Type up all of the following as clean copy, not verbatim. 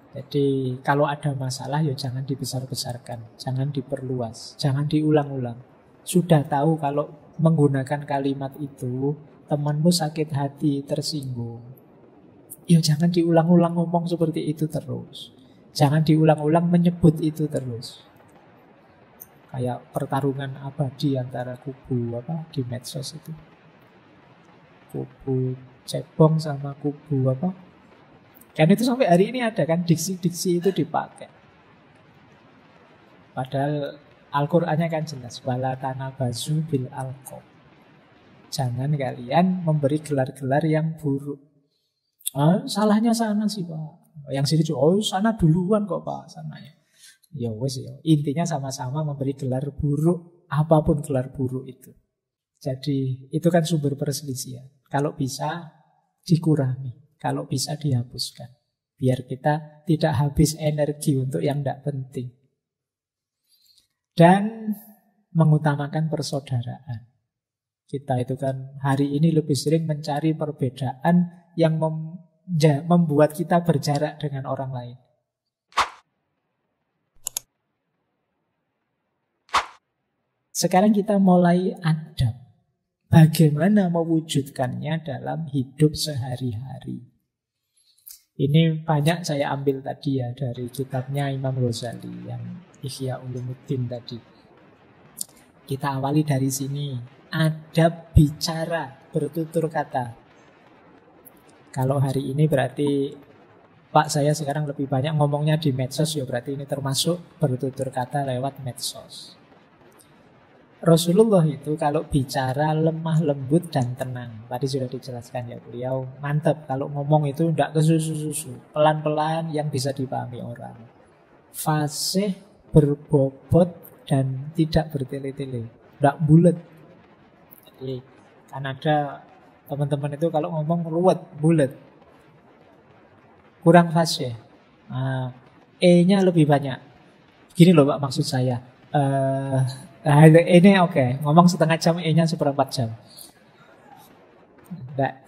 Jadi kalau ada masalah ya jangan dibesar-besarkan, jangan diperluas, jangan diulang-ulang. Sudah tahu kalau menggunakan kalimat itu temanmu sakit hati, tersinggung, ya jangan diulang-ulang ngomong seperti itu terus. Jangan diulang-ulang menyebut itu terus. Kayak pertarungan abadi antara kubu apa di medsos itu. Kubu cebong sama kubu apa. Dan itu sampai hari ini ada kan diksi-diksi itu dipakai. Padahal Al-Qur'annya kan jelas, wala tanabazu bil alqab. Jangan kalian memberi gelar-gelar yang buruk. Salahnya sana sih Pak. Yang sini juga, sana duluan kok Pak sananya. Ya wes ya. Intinya sama-sama memberi gelar buruk, apapun gelar buruk itu. Jadi itu kan sumber perselisihan. Kalau bisa dikurangi. Kalau bisa dihapuskan. Biar kita tidak habis energi untuk yang tidak penting. Dan mengutamakan persaudaraan. Kita itu kan hari ini lebih sering mencari perbedaan yang membuat kita berjarak dengan orang lain. Sekarang kita mulai adab. Bagaimana mewujudkannya dalam hidup sehari-hari. Ini banyak saya ambil tadi ya dari kitabnya Imam Ghazali yang Ihya Ulumuddin tadi. Kita awali dari sini. Adab bicara, bertutur kata. Kalau hari ini berarti Pak saya sekarang lebih banyak ngomongnya di medsos, ya berarti ini termasuk bertutur kata lewat medsos. Rasulullah itu kalau bicara lemah lembut dan tenang. Tadi sudah dijelaskan ya beliau mantap kalau ngomong itu tidak kesusu-susu, pelan-pelan yang bisa dipahami orang. Fasih, berbobot dan tidak bertele-tele, tidak bulat. Jadi kan ada teman-teman itu kalau ngomong ruwet, bulat, kurang fasih. E-nya lebih banyak. Gini loh Pak maksud saya. Ini oke. Ngomong setengah jam, E-nya seperempat jam.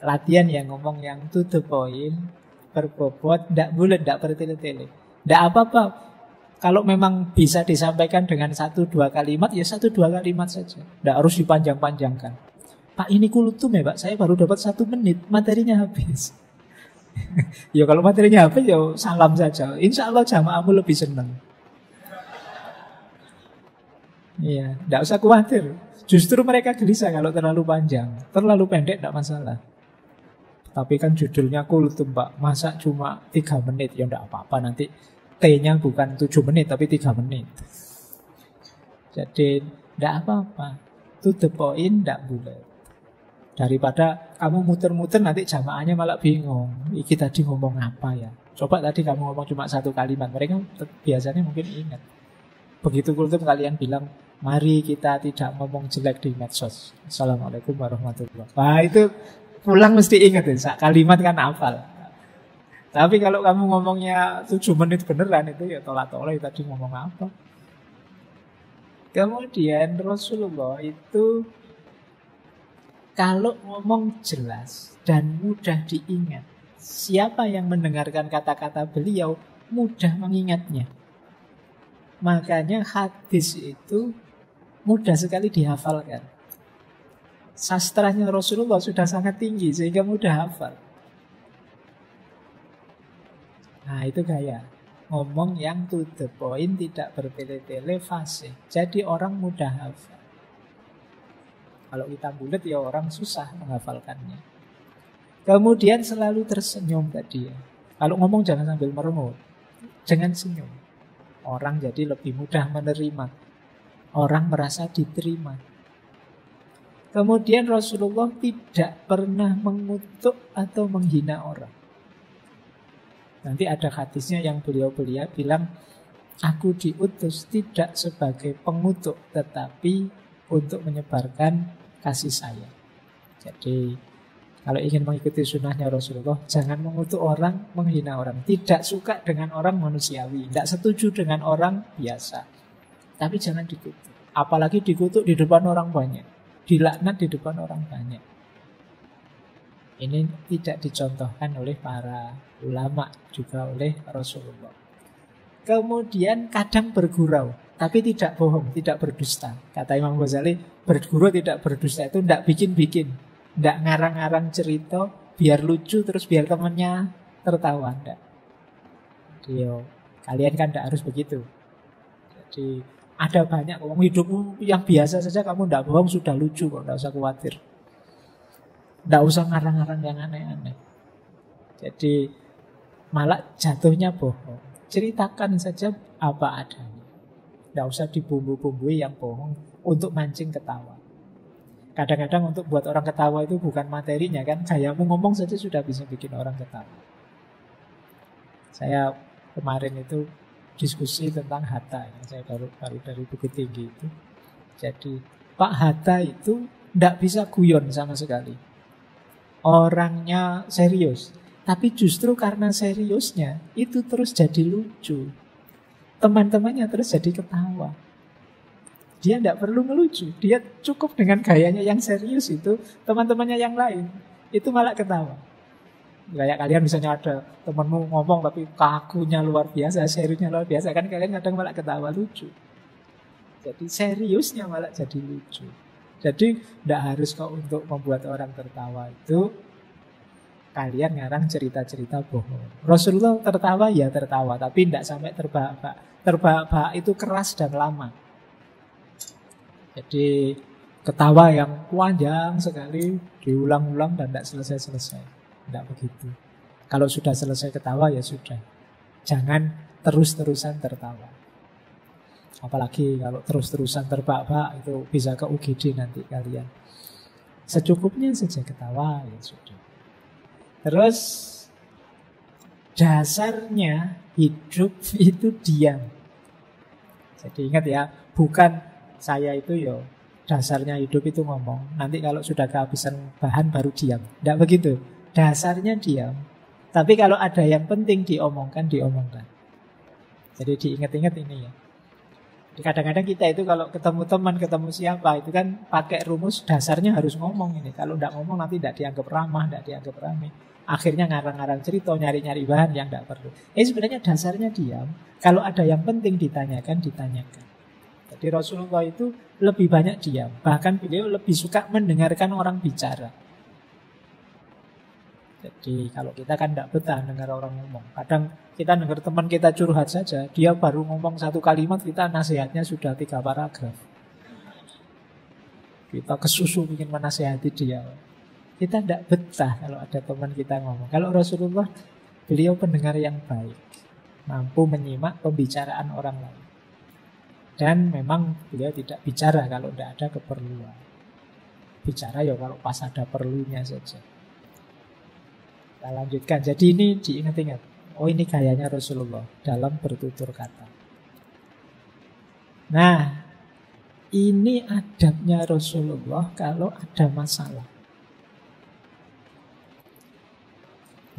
Latihan yang ngomong yang to the point, berbobot, tidak bulat, tidak bertele-tele. Tidak apa-apa. Kalau memang bisa disampaikan dengan 1-2 kalimat, ya 1-2 kalimat saja. Tidak harus dipanjang-panjangkan. Pak ini kulutum ya Pak, saya baru dapat 1 menit, materinya habis. Ya kalau materinya habis ya salam saja. Insya Allah jamaahmu lebih senang. Iya, tidak usah khawatir. Justru mereka gelisah kalau terlalu panjang. Terlalu pendek tidak masalah. Tapi kan judulnya kultum Pak, masa cuma 3 menit. Ya tidak apa-apa, nanti T-nya bukan 7 menit tapi 3 menit. Jadi tidak apa-apa. To the point, tidak bulat. Daripada kamu muter-muter nanti jamaahnya malah bingung. Iki tadi ngomong apa ya? Coba tadi kamu ngomong cuma 1 kalimat. Mereka biasanya mungkin ingat. Begitu kultum kalian bilang, mari kita tidak ngomong jelek di medsos. Assalamualaikum warahmatullahi wabarakatuh. Nah itu pulang mesti ingat ya, kalimat kan hafal. Tapi kalau kamu ngomongnya 7 menit beneran itu ya tolak-tolak tadi ngomong apa. Kemudian Rasulullah itu kalau ngomong jelas dan mudah diingat, siapa yang mendengarkan kata-kata beliau mudah mengingatnya. Makanya hadis itu mudah sekali dihafalkan. Sastranya Rasulullah sudah sangat tinggi sehingga mudah hafal. Nah itu gaya ngomong yang to the point, tidak bertele-tele, fasih. Jadi orang mudah hafal. Kalau kita bulat ya orang susah menghafalkannya. Kemudian selalu tersenyum tadi ya. Kalau ngomong jangan sambil merengut, jangan senyum. Orang jadi lebih mudah menerima. Orang merasa diterima. Kemudian Rasulullah tidak pernah mengutuk atau menghina orang. Nanti ada hadisnya yang beliau bilang, aku diutus tidak sebagai pengutuk, tetapi untuk menyebarkan kasih sayang. Jadi kalau ingin mengikuti sunnahnya Rasulullah, jangan mengutuk orang, menghina orang. Tidak suka dengan orang manusiawi, tidak setuju dengan orang biasa. Tapi jangan dikutuk. Apalagi dikutuk di depan orang banyak, dilaknat di depan orang banyak. Ini tidak dicontohkan oleh para ulama, juga oleh Rasulullah. Kemudian kadang bergurau, tapi tidak bohong, tidak berdusta. Kata Imam Ghazali, bergurau tidak berdusta itu tidak bikin-bikin, tidak ngarang-ngarang cerita biar lucu terus biar temannya tertawa. Tidak. Yo, kalian kan tidak harus begitu. Jadi ada banyak orang hidupmu yang biasa saja kamu tidak bohong sudah lucu kok, tidak usah khawatir. Tidak usah ngarang-ngarang yang aneh-aneh. Jadi malah jatuhnya bohong. Ceritakan saja apa adanya. Tidak usah dibumbu-bumbui yang bohong untuk mancing ketawa. Kadang-kadang untuk buat orang ketawa itu bukan materinya kan. Gayamu ngomong saja sudah bisa bikin orang ketawa. Saya kemarin itu diskusi tentang Hatta. Saya baru dari Bukit Tinggi itu. Jadi Pak Hatta itu tidak bisa guyon sama sekali. Orangnya serius, tapi justru karena seriusnya itu terus jadi lucu. Teman-temannya terus jadi ketawa. Dia tidak perlu ngelucu, dia cukup dengan gayanya yang serius itu, teman-temannya yang lain itu malah ketawa. Kayak kalian misalnya ada temanmu ngomong tapi kakunya luar biasa, seriusnya luar biasa, kan kalian kadang malah ketawa lucu. Jadi seriusnya malah jadi lucu. Jadi tidak harus kok untuk membuat orang tertawa itu kalian ngarang cerita-cerita bohong. Rasulullah tertawa ya tertawa, tapi tidak sampai terbahak-bahak. Terbahak-bahak itu keras dan lama. Jadi ketawa yang panjang sekali diulang-ulang dan tidak selesai-selesai. Tidak begitu. Kalau sudah selesai ketawa ya sudah. Jangan terus-terusan tertawa. Apalagi kalau terus-terusan terbahak-bahak itu bisa ke UGD nanti kalian. Secukupnya saja ketawa ya sudah. Terus dasarnya hidup itu diam. Jadi ingat ya, bukan saya itu yo dasarnya hidup itu ngomong. Nanti kalau sudah kehabisan bahan baru diam. Tidak begitu. Dasarnya diam. Tapi kalau ada yang penting diomongkan. Jadi diingat-ingat ini ya. Kadang-kadang kita itu kalau ketemu teman, ketemu siapa itu kan pakai rumus dasarnya harus ngomong ini. Kalau tidak ngomong nanti tidak dianggap ramah, tidak dianggap rame. Akhirnya ngarang-ngarang cerita, nyari-nyari bahan yang tidak perlu. Sebenarnya dasarnya diam. Kalau ada yang penting ditanyakan. Jadi Rasulullah itu lebih banyak diam. Bahkan beliau lebih suka mendengarkan orang bicara. Jadi kalau kita kan tidak betah dengar orang ngomong. Kadang kita dengar teman kita curhat saja, dia baru ngomong satu kalimat, kita nasihatnya sudah 3 paragraf. Kita kesusu ingin menasihati dia. Kita tidak betah kalau ada teman kita ngomong. Kalau Rasulullah, beliau pendengar yang baik, mampu menyimak pembicaraan orang lain. Dan memang beliau tidak bicara kalau tidak ada keperluan. Bicara ya kalau pas ada perlunya saja. Kita lanjutkan. Jadi ini diingat-ingat. Oh ini gayanya Rasulullah dalam bertutur kata. Nah, ini adabnya Rasulullah kalau ada masalah.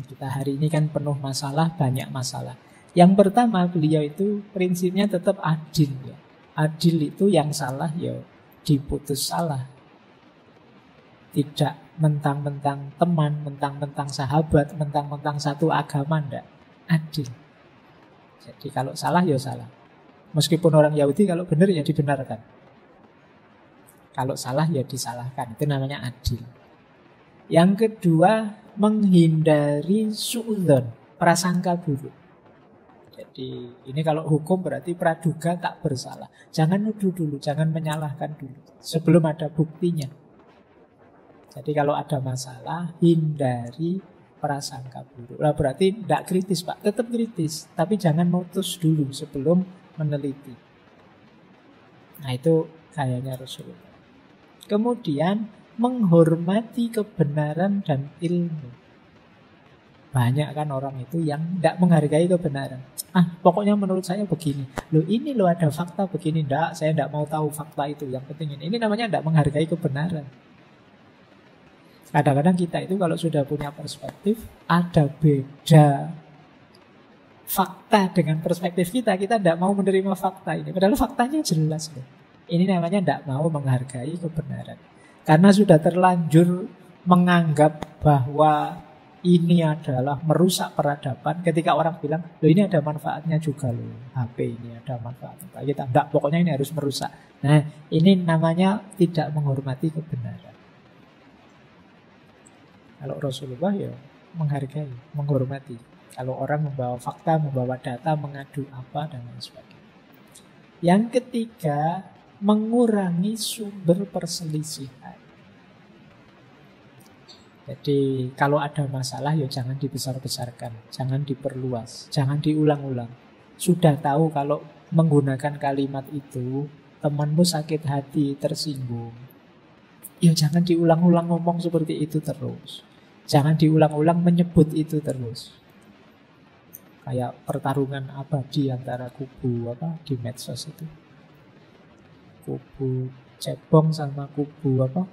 Kita hari ini kan penuh masalah, banyak masalah. Yang pertama beliau itu prinsipnya tetap adil ya. Adil itu yang salah ya diputus salah. Tidak mentang-mentang teman, mentang-mentang sahabat, mentang-mentang satu agama, enggak. Adil. Jadi kalau salah ya salah. Meskipun orang Yahudi kalau benar ya dibenarkan. Kalau salah ya disalahkan. Itu namanya adil. Yang kedua, menghindari suudzon, prasangka buruk. Jadi ini kalau hukum berarti praduga tak bersalah. Jangan nuduh dulu, jangan menyalahkan dulu sebelum ada buktinya. Jadi kalau ada masalah, hindari prasangka buruk. Nah, berarti tidak kritis Pak, tetap kritis. Tapi jangan mutus dulu sebelum meneliti. Nah itu kayaknya Rasulullah. Kemudian menghormati kebenaran dan ilmu. Banyak kan orang itu yang tidak menghargai kebenaran. Pokoknya menurut saya begini. Loh ini loh ada fakta begini. Tidak, saya tidak mau tahu fakta itu. Yang penting ini namanya tidak menghargai kebenaran. Kadang-kadang kita itu kalau sudah punya perspektif, ada beda fakta dengan perspektif kita tidak mau menerima fakta ini. Padahal faktanya jelas loh. Ini namanya tidak mau menghargai kebenaran. Karena sudah terlanjur menganggap bahwa ini adalah merusak peradaban, ketika orang bilang, loh ini ada manfaatnya juga loh, HP ini ada manfaatnya. Kita enggak, pokoknya ini harus merusak. Nah, ini namanya tidak menghormati kebenaran. Kalau Rasulullah ya menghargai, menghormati. Kalau orang membawa fakta, membawa data, mengadu apa, dan lain sebagainya. Yang ketiga, mengurangi sumber perselisihan. Jadi kalau ada masalah ya jangan dibesar-besarkan, jangan diperluas, jangan diulang-ulang. Sudah tahu kalau menggunakan kalimat itu temanmu sakit hati, tersinggung, ya jangan diulang-ulang ngomong seperti itu terus. Jangan diulang-ulang menyebut itu terus. Kayak pertarungan abadi antara kubu apa di medsos itu. Kubu cebong sama kubu apa?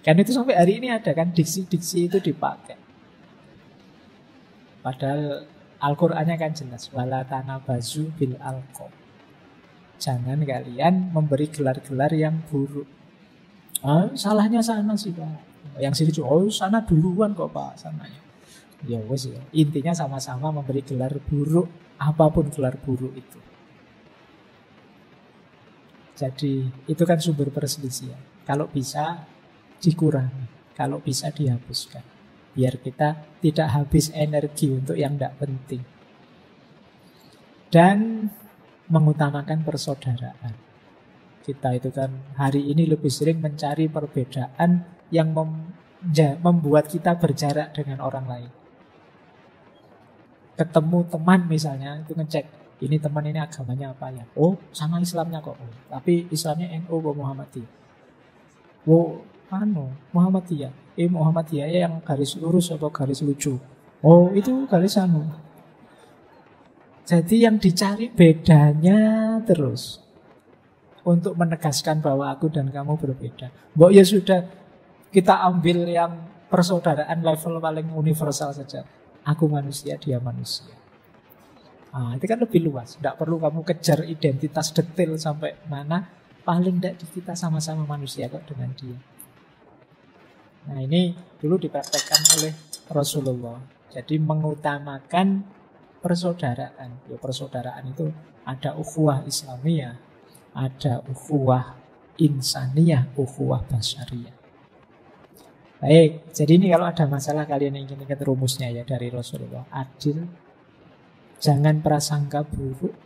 Kan itu sampai hari ini ada kan diksi-diksi itu dipakai. Padahal Al-Qur'annya kan jelas, wala tanabazu bil alqab. Jangan kalian memberi gelar-gelar yang buruk. Salahnya sana sih Pak. Yang sini sana duluan kok Pak sananya. Ya wes ya. Intinya sama-sama memberi gelar buruk, apapun gelar buruk itu. Jadi itu kan sumber perselisihan. Kalau bisa dikurangi, kalau bisa dihapuskan, biar kita tidak habis energi untuk yang tidak penting. Dan mengutamakan persaudaraan. Kita itu kan hari ini lebih sering mencari perbedaan yang membuat kita berjarak dengan orang lain. Ketemu teman misalnya, itu ngecek, ini teman ini agamanya apa ya? Oh, sama Islamnya kok. Tapi Islamnya NU kok Muhammadiyah. Oh, Muhammadiyah. Muhammadiyah yang garis lurus atau garis lucu? Oh, itu garis anu. Jadi yang dicari bedanya terus. Untuk menegaskan bahwa aku dan kamu berbeda. Mbok ya sudah, kita ambil yang persaudaraan level paling universal saja. Aku manusia, dia manusia. Itu kan lebih luas. Tidak perlu kamu kejar identitas detail sampai mana. Paling tidak kita sama-sama manusia kok dengan dia. Nah ini dulu dipraktekkan oleh Rasulullah. Jadi mengutamakan persaudaraan. Ya, persaudaraan itu ada ukhuwah Islamiyah, ada ukhuwah insaniyah, ukhuwah basyariyah. Baik, jadi ini kalau ada masalah kalian ingin ingat rumusnya ya dari Rasulullah. Adil, jangan prasangka buruk,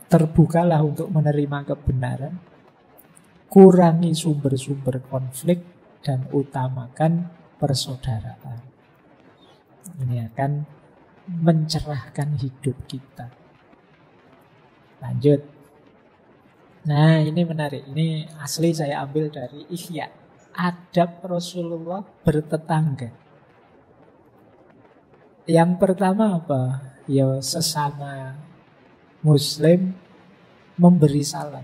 terbukalah untuk menerima kebenaran, kurangi sumber-sumber konflik, dan utamakan persaudaraan. Ini akan mencerahkan hidup kita. Lanjut. Nah ini menarik. Ini asli saya ambil dari Ihya. Adab Rasulullah bertetangga. Yang pertama apa? Ya sesama Muslim memberi salam.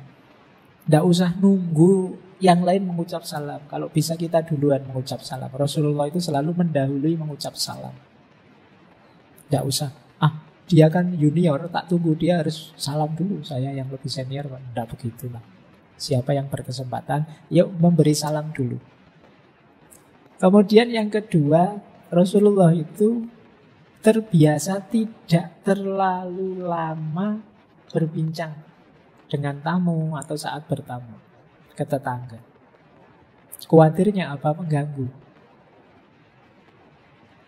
Tidak usah nunggu yang lain mengucap salam. Kalau bisa kita duluan mengucap salam. Rasulullah itu selalu mendahului mengucap salam. Tidak usah, dia kan junior, tak tunggu, dia harus salam dulu. Saya yang lebih senior, tidak begitulah. Siapa yang berkesempatan, yuk memberi salam dulu. Kemudian yang kedua, Rasulullah itu terbiasa tidak terlalu lama berbincang dengan tamu atau saat bertamu ke tetangga. Khawatirnya apa? Mengganggu.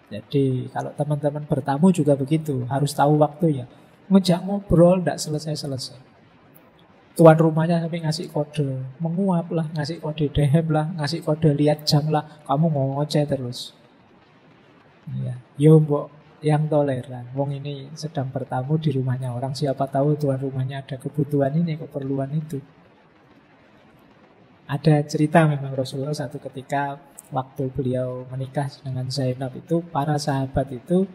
Jadi kalau teman-teman bertamu juga begitu, harus tahu waktu ya. Ngejak ngobrol tidak selesai-selesai. Tuan rumahnya sampai ngasih kode menguap lah, ngasih kode dehem lah, ngasih kode lihat jam lah, kamu ngoceh terus. Ya, yo mbok yang toleran. Wong ini sedang bertamu di rumahnya orang, siapa tahu tuan rumahnya ada kebutuhan ini, keperluan itu. Ada cerita memang Rasulullah satu ketika waktu beliau menikah dengan Zainab itu, para sahabat itu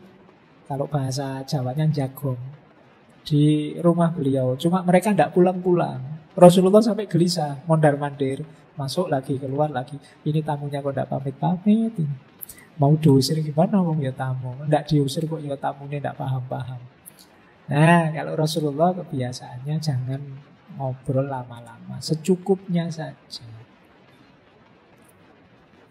kalau bahasa Jawanya jagong di rumah beliau. Cuma mereka tidak pulang-pulang. Rasulullah sampai gelisah, mondar-mandir, masuk lagi, keluar lagi. Ini tamunya kok tidak pamit-pamit. Mau diusir gimana wong ya tamu? Tidak diusir kok ya tamunya tidak paham-paham. Nah, kalau Rasulullah kebiasaannya jangan ngobrol lama-lama, secukupnya saja.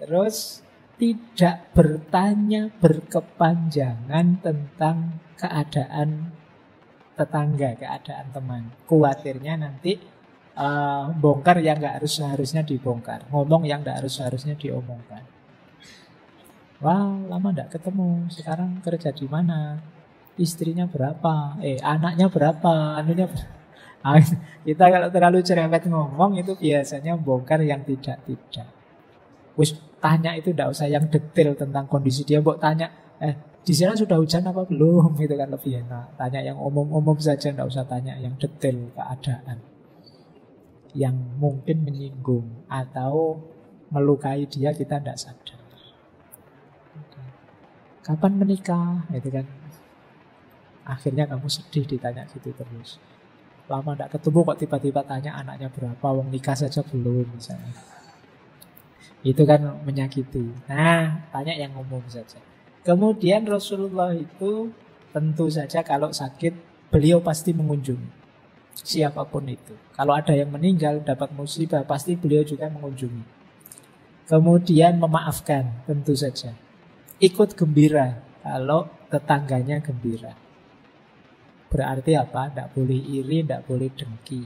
Terus tidak bertanya berkepanjangan tentang keadaan tetangga, keadaan teman. Khawatirnya nanti bongkar yang nggak harus seharusnya dibongkar, ngomong yang nggak harus seharusnya diomongkan. Wah, lama nggak ketemu, sekarang kerja di mana? Istrinya berapa? Anaknya berapa? Anunya berapa? Kita kalau terlalu cerewet ngomong itu biasanya bongkar yang tidak-tidak. Wis tanya itu nggak usah yang detail tentang kondisi dia, mbok tanya, di sana sudah hujan apa belum? Itu kan lebih enak. Tanya yang umum-umum saja, nggak usah tanya yang detail keadaan yang mungkin menyinggung atau melukai dia, kita tidak sadar. Kapan menikah? Itu kan akhirnya kamu sedih ditanya gitu terus. Lama tidak ketemu kok tiba-tiba tanya anaknya berapa, wong nikah saja belum misalnya. Itu kan menyakiti. Nah, tanya yang umum saja. Kemudian Rasulullah itu tentu saja kalau sakit beliau pasti mengunjungi siapapun itu. Kalau ada yang meninggal dapat musibah pasti beliau juga mengunjungi. Kemudian memaafkan tentu saja. Ikut gembira kalau tetangganya gembira. Berarti apa? Tidak boleh iri, tidak boleh dengki.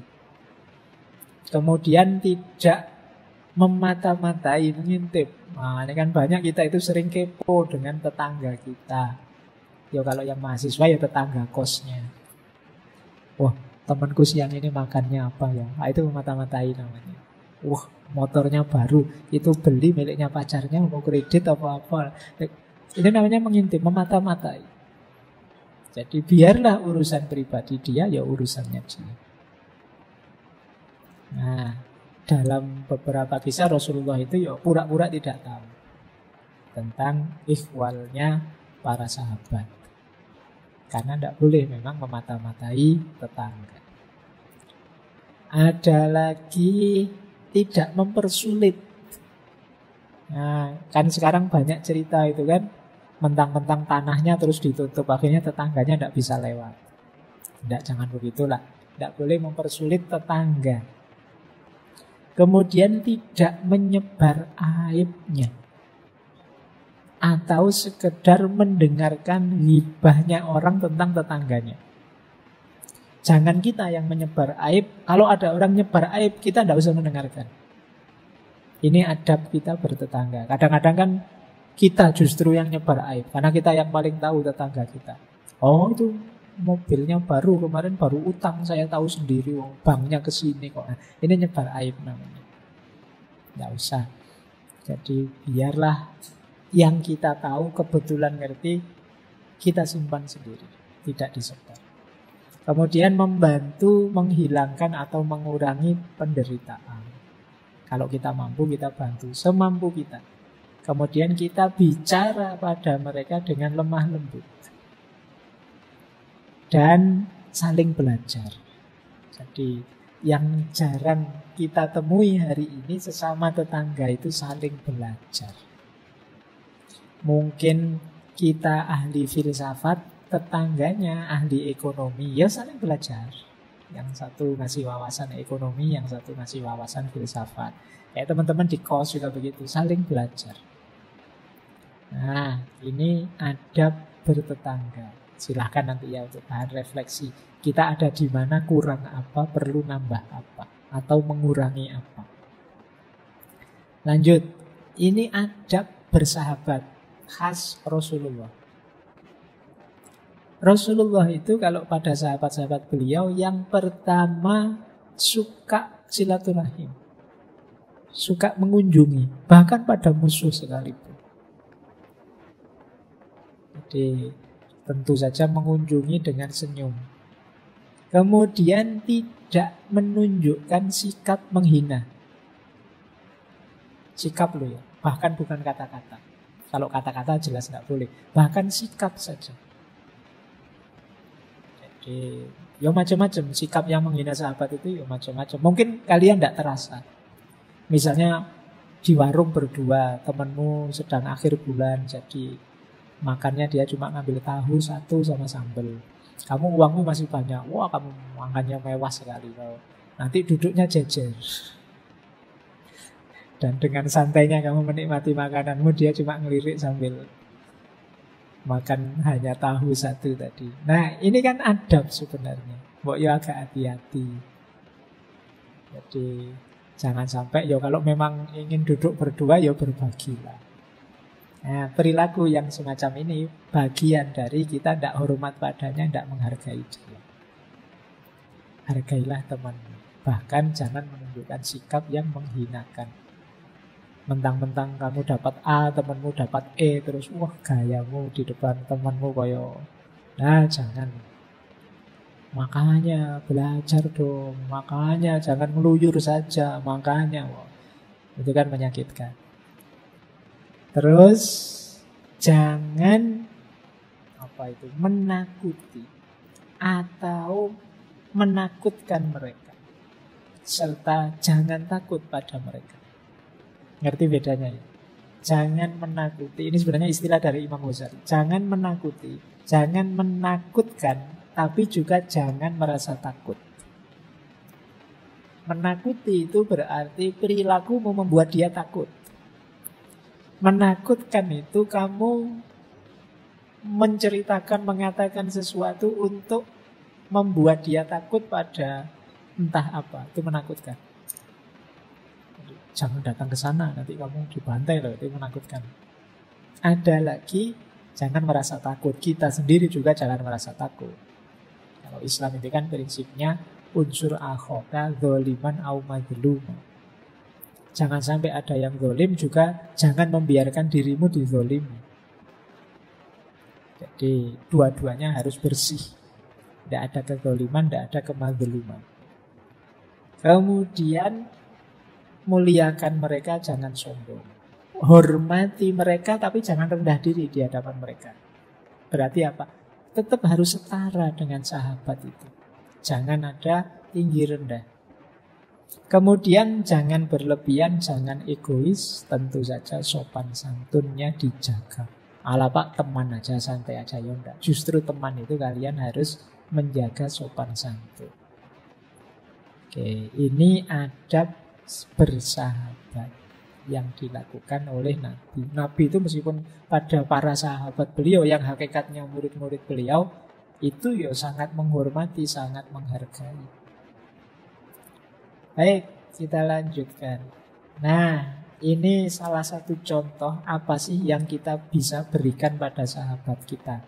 Kemudian tidak memata-matai, mengintip. Nah, ini kan banyak kita itu sering kepo dengan tetangga kita. Ya kalau yang mahasiswa ya tetangga kosnya. Wah, temanku siang ini makannya apa ya? Nah, itu memata-matai namanya. Wah, motornya baru. Itu beli miliknya pacarnya, mau kredit apa-apa. Ini namanya mengintip, memata-matai. Jadi biarlah urusan pribadi dia, ya urusannya dia. Nah, dalam beberapa kisah Rasulullah itu ya pura-pura tidak tahu tentang ihwalnya para sahabat. Karena tidak boleh memang memata-matai tetangga. Ada lagi tidak mempersulit. Nah, kan sekarang banyak cerita itu kan, mentang-mentang tanahnya terus ditutup, akhirnya tetangganya tidak bisa lewat. Tidak, jangan begitulah. Tidak boleh mempersulit tetangga. Kemudian tidak menyebar aibnya, atau sekedar mendengarkan ghibahnya orang tentang tetangganya. Jangan kita yang menyebar aib. Kalau ada orang menyebar aib, kita tidak usah mendengarkan. Ini adab kita bertetangga. Kadang-kadang kan kita justru yang nyebar aib, karena kita yang paling tahu tetangga kita. Oh, itu mobilnya baru, kemarin baru utang, saya tahu sendiri, banknya ke sini kok. Nah, ini nyebar aib namanya. Tidak usah. Jadi biarlah yang kita tahu kebetulan ngerti, kita simpan sendiri, tidak disebar. Kemudian membantu menghilangkan atau mengurangi penderitaan. Kalau kita mampu, kita bantu semampu kita. Kemudian kita bicara pada mereka dengan lemah lembut. Dan saling belajar. Jadi yang jarang kita temui hari ini sesama tetangga itu saling belajar. Mungkin kita ahli filsafat, tetangganya ahli ekonomi, ya saling belajar. Yang satu ngasih wawasan ekonomi, yang satu ngasih wawasan filsafat. Kayak teman-teman di kos juga begitu, saling belajar. Nah, ini adab bertetangga. Silahkan nanti ya untuk bahan refleksi. Kita ada di mana, kurang apa, perlu nambah apa, atau mengurangi apa. Lanjut. Ini adab bersahabat khas Rasulullah. Rasulullah itu kalau pada sahabat-sahabat beliau, yang pertama suka silaturahim, suka mengunjungi, bahkan pada musuh sekalipun. Jadi tentu saja mengunjungi dengan senyum. Kemudian tidak menunjukkan sikap menghina. Sikap loh ya, bahkan bukan kata-kata. Kalau kata-kata jelas tidak boleh, bahkan sikap saja. Jadi ya macam-macam sikap yang menghina sahabat itu, ya macam-macam. Mungkin kalian tidak terasa. Misalnya di warung berdua, temanmu sedang akhir bulan, jadi makannya dia cuma ngambil tahu satu sama sambal. Kamu uangmu masih banyak. Wah, kamu makannya mewah sekali. Nanti duduknya jejer. Dan dengan santainya kamu menikmati makananmu, dia cuma ngelirik sambil makan hanya tahu satu tadi. Nah, ini kan adab sebenarnya. Mbok yo agak hati-hati. Jadi jangan sampai ya kalau memang ingin duduk berdua ya berbagilah. Nah, perilaku yang semacam ini bagian dari kita tidak hormat padanya, tidak menghargai dia. Hargailah temanmu. Bahkan jangan menunjukkan sikap yang menghinakan. Mentang-mentang kamu dapat A, temanmu dapat E, terus wah gayamu di depan temanmu koyo. Nah, jangan. Makanya belajar dong, makanya jangan meluyur saja, makanya wah. Itu kan menyakitkan. Terus jangan menakuti atau menakutkan mereka. Serta jangan takut pada mereka. Ngerti bedanya ya? Jangan menakuti. Ini sebenarnya istilah dari Imam Ghazali. Jangan menakuti, jangan menakutkan, tapi juga jangan merasa takut. Menakuti itu berarti perilakumu membuat dia takut. Menakutkan itu kamu menceritakan, mengatakan sesuatu untuk membuat dia takut pada entah apa. Itu menakutkan. Jangan datang ke sana, nanti kamu dibantai loh, itu menakutkan. Ada lagi, jangan merasa takut. Kita sendiri juga jangan merasa takut. Kalau Islam itu kan prinsipnya unsur akhoka dzaliman au madluman. Jangan sampai ada yang zalim, juga jangan membiarkan dirimu dizalimi. Jadi dua-duanya harus bersih. Tidak ada kezaliman, tidak ada kemadluman. Kemudian muliakan mereka, jangan sombong. Hormati mereka, tapi jangan rendah diri di hadapan mereka. Berarti apa? Tetap harus setara dengan sahabat itu. Jangan ada tinggi rendah. Kemudian jangan berlebihan, jangan egois. Tentu saja sopan santunnya dijaga. Ala pak, teman aja, santai aja, ya enggak. Justru teman itu kalian harus menjaga sopan santun. Oke, ini adab bersahabat yang dilakukan oleh Nabi. Nabi itu meskipun pada para sahabat beliau yang hakikatnya murid-murid beliau, itu ya sangat menghormati, sangat menghargai. Baik, kita lanjutkan. Nah, ini salah satu contoh apa sih yang kita bisa berikan pada sahabat kita.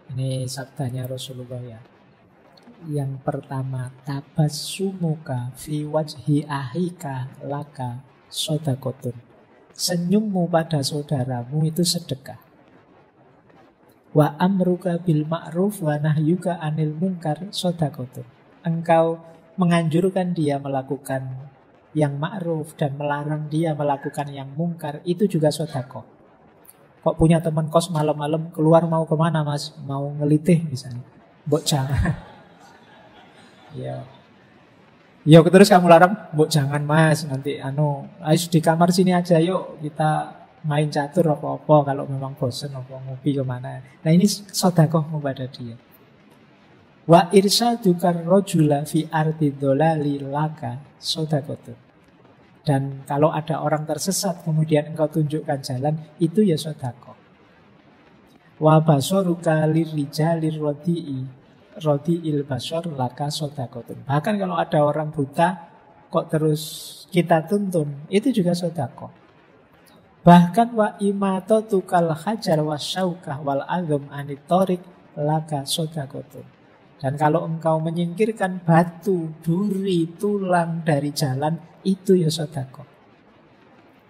Ini sabdanya Rasulullah ya. Yang pertama, tabassumuka fi wajhi ahika laka shadaqatun. Senyummu pada saudaramu itu sedekah. Wa amruka bil ma'ruf wa nahyuka anil munkar shadaqatun. Engkau menganjurkan dia melakukan yang ma'ruf dan melarang dia melakukan yang mungkar, itu juga sedekah. Kok punya teman kos malam-malam keluar mau kemana mas? Mau ngelitih misalnya. Mbok jangan. Ya, terus kamu larang, "Mbok jangan mas, nanti ayo di kamar sini aja yuk, kita main catur apa-apa, kalau memang bosen apa ngopi kemana." Nah ini sedekahmu pada dia. Wa irsyadukar rajula fi ardi dhalali laka sedekah. Dan kalau ada orang tersesat kemudian engkau tunjukkan jalan, itu ya sedekah. Wa basaruka lirrijalir rodi'il basar laka sodakotun. Bahkan kalau ada orang buta kok terus kita tuntun, itu juga sodako. Bahkan wa imatotukal hajar wa syaukah wal agam anitorik laka sodakotun. Dan kalau engkau menyingkirkan batu, duri, tulang dari jalan, itu ya sodako.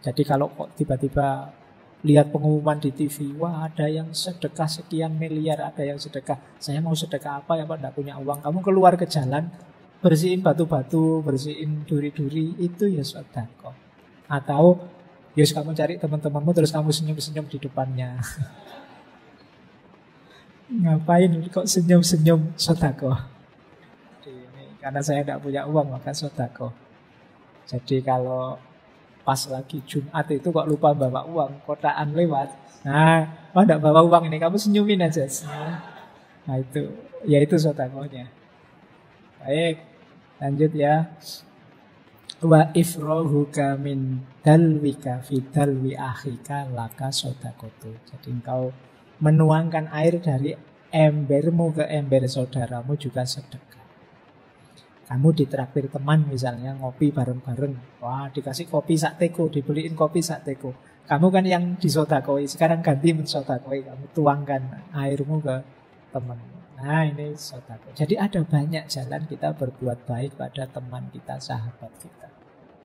Jadi kalau kok tiba-tiba lihat pengumuman di TV, wah ada yang sedekah sekian miliar, ada yang sedekah, saya mau sedekah apa ya Pak, tidak punya uang. Kamu keluar ke jalan, bersihin batu-batu, bersihin duri-duri, itu ya sedekah. Atau yes, kamu cari teman-temanmu terus kamu senyum-senyum di depannya. Ngapain kok senyum-senyum, sedekah. Karena saya tidak punya uang maka sedekah. Jadi kalau pas lagi Jumat itu kok lupa bawa uang, kotaan lewat. Nah, enggak bawa uang ini, kamu senyumin aja. Nah itu, ya itu sedekahnya. Baik, lanjut ya. Wa ifrohuka min dalwika fi dalwi akhika laka sodakotu. Jadi engkau menuangkan air dari embermu ke ember saudaramu juga sedekah. Kamu ditraktir teman misalnya ngopi bareng-bareng. Wah, dikasih kopi sak teko, dibeliin kopi sak teko. Kamu kan yang disodakoi, sekarang ganti mensodakoi. Kamu tuangkan airmu ke teman. Nah, ini sodako. Jadi ada banyak jalan kita berbuat baik pada teman kita, sahabat kita.